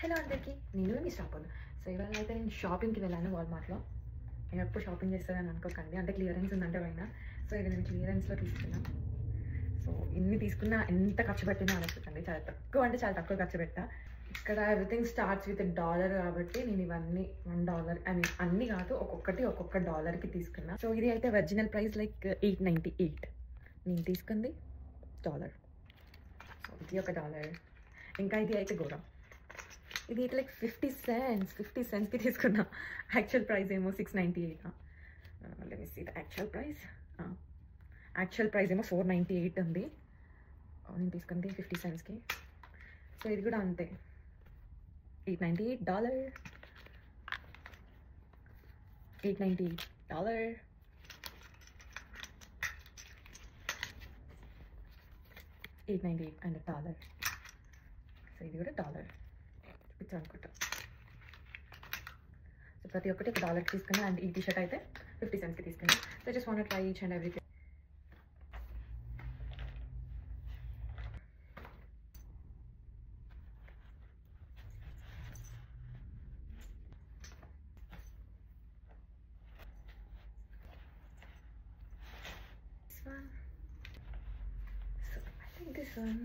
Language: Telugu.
హలో అందరికీ, నేను మీ షాపును. సో ఇవాళ అయితే నేను షాపింగ్కి వెళ్ళాను వాల్మార్ట్లో. నేను ఎప్పుడు షాపింగ్ చేస్తానని అనుకోకండి, అంటే క్లియరెన్స్ ఉందంటే పోయినా. సో ఇది నేను క్లియరెన్స్లో తీసుకున్నాను. సో ఇన్ని తీసుకున్నా ఎంత ఖర్చు పెట్టినా అనుకుంటుంది, చాలా తక్కువ అంటే చాలా తక్కువ ఖర్చు పెట్టా. ఇక్కడ ఎవ్రీథింగ్ స్టార్ట్స్ విత్ $1 కాబట్టి నేను ఇవన్నీ $1 ఐ మీన్ అన్నీ కాదు, ఒక్కొక్కటి ఒక్కొక్క $1కి తీసుకున్నా. సో ఇది అయితే ఒరిజినల్ ప్రైస్ లైక్ $8.98, నేను తీసుకుంది $1. సో ఇది ఒక $1. ఇంకా ఇది అయితే ఘోరం, ఇది అయితే లైక్ 50 cents తీసుకున్నా. యాక్చువల్ ప్రైస్ ఏమో $6.98. Let me see the actual price. Actual price ఏమో $4.98 ఉంది, నేను తీసుకుంది 50 centsకి. సో ఇది కూడా అంతే, $8.98, $8.98, $8.98 అండ్ $1. సో ఇది కూడా $1 అనుకుంటా. సో ప్రతి ఒక్కటి ఒక $1కి తీసుకున్నా. అండ్ ఈ టీషర్ట్ అయితే 50 centsకి తీసుకున్నా. So just want try each and everything. This one. So I think this one.